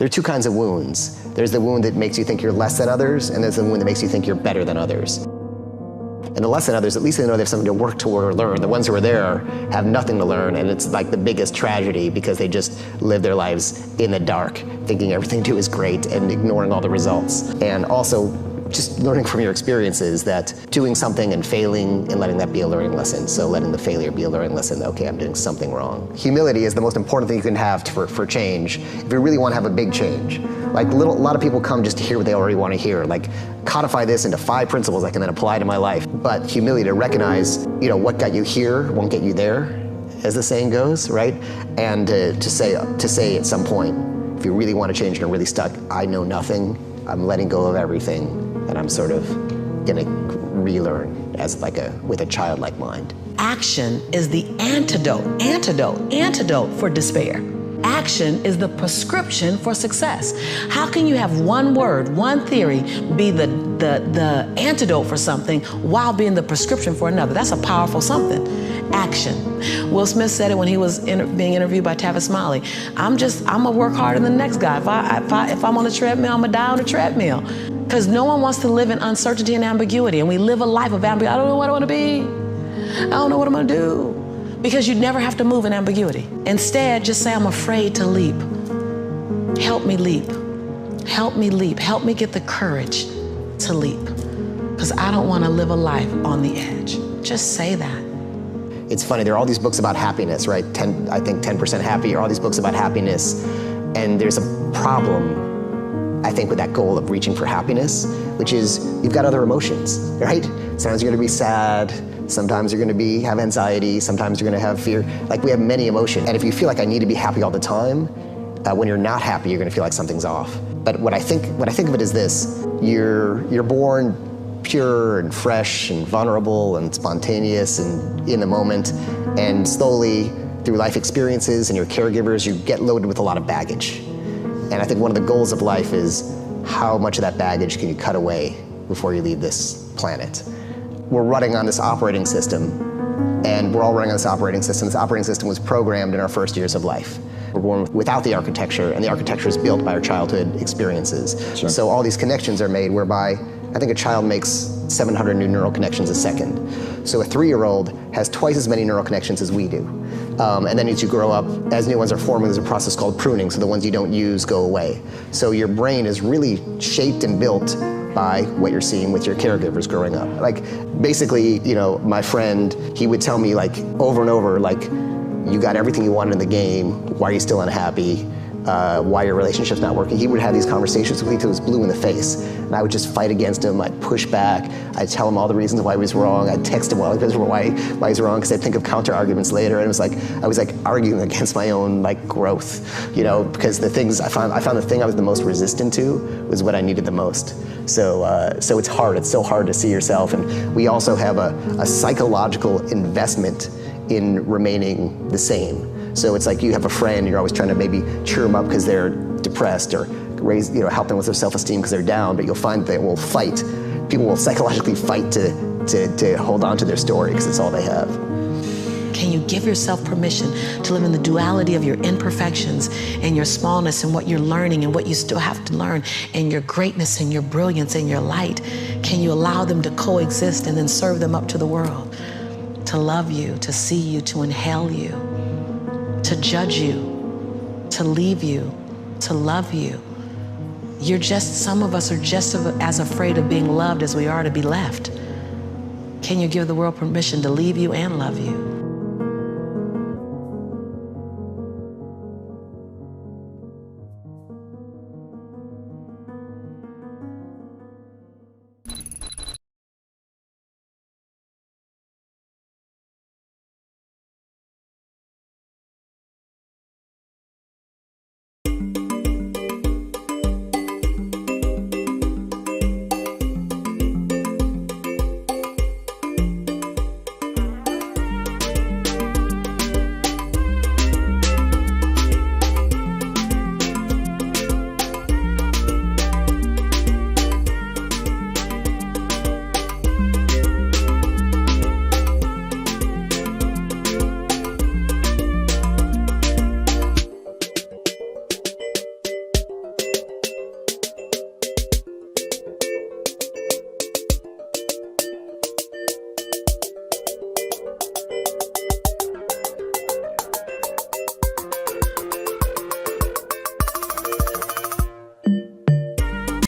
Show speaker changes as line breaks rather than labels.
There are two kinds of wounds. There's the wound that makes you think you're less than others, and there's the wound that makes you think you're better than others. And the less than others, at least they know they have something to work toward or learn. The ones who are there have nothing to learn, and it's like the biggest tragedy because they just live their lives in the dark, thinking everything they do is great and ignoring all the results. And also, just learning from your experiences that doing something and failing and letting that be a learning lesson. So letting the failure be a learning lesson, okay, I'm doing something wrong. Humility is the most important thing you can have for change, if you really want to have a big change. Like a lot of people come just to hear what they already want to hear, like codify this into 5 principles I can then apply to my life. But humility to recognize, what got you here won't get you there, as the saying goes, right? And to say at some point, if you really want to change and are really stuck, I know nothing, I'm letting go of everything, and I'm sort of gonna relearn as with a childlike mind.
Action is the antidote for despair. Action is the prescription for success. How can you have one word, one theory be the antidote for something while being the prescription for another? That's a powerful something. Action. Will Smith said it when he was being interviewed by Tavis Smiley. I'm gonna work harder than the next guy. If I'm on the treadmill, I'm gonna die on the treadmill. Because no one wants to live in uncertainty and ambiguity, and we live a life of ambiguity. I don't know what I want to be. I don't know what I'm gonna do. Because you never have to move in ambiguity. Instead, just say, I'm afraid to leap. Help me leap. Help me leap. Help me get the courage to leap. Because I don't want to live a life on the edge. Just say that.
It's funny, there are all these books about happiness, right? I think 10% happy, or all these books about happiness. And there's a problem, I think, with that goal of reaching for happiness, which is you've got other emotions, right? Sometimes you're gonna be sad, sometimes you're gonna have anxiety, sometimes you're gonna have fear. Like, we have many emotions. And if you feel like I need to be happy all the time, when you're not happy, you're gonna feel like something's off. But what I think of it is this: you're born pure and fresh and vulnerable and spontaneous and in the moment, and slowly through life experiences and your caregivers, you get loaded with a lot of baggage. And I think one of the goals of life is how much of that baggage can you cut away before you leave this planet. We're running on this operating system, and we're all running on this operating system. This operating system was programmed in our first years of life. We're born without the architecture, and the architecture is built by our childhood experiences. Sure. So all these connections are made whereby I think a child makes 700 new neural connections a second. So a 3-year-old has twice as many neural connections as we do. And then as you grow up, as new ones are forming, there's a process called pruning, so the ones you don't use go away. So your brain is really shaped and built by what you're seeing with your caregivers growing up. Like, basically, my friend, he would tell me over and over, you got everything you wanted in the game, why are you still unhappy? Why your relationship's not working. He would have these conversations with me till he was blue in the face. And I would just fight against him. I'd push back. I'd tell him all the reasons why he was wrong. I'd text him why he's wrong, because I'd think of counter arguments later. And it was I was arguing against my own growth, because the things I found the thing I was the most resistant to was what I needed the most. So it's hard. It's so hard to see yourself. And we also have a psychological investment in remaining the same. So it's like you have a friend, you're always trying to maybe cheer them up because they're depressed, or help them with their self-esteem because they're down, but you'll find they will fight. People will psychologically fight to hold on to their story because it's all they have.
Can you give yourself permission to live in the duality of your imperfections and your smallness and what you're learning and what you still have to learn, and your greatness and your brilliance and your light? Can you allow them to coexist and then serve them up to the world? To love you, to see you, to inhale you, to judge you, to leave you, to love you. Some of us are just as afraid of being loved as we are to be left. Can you give the world permission to leave you and love you?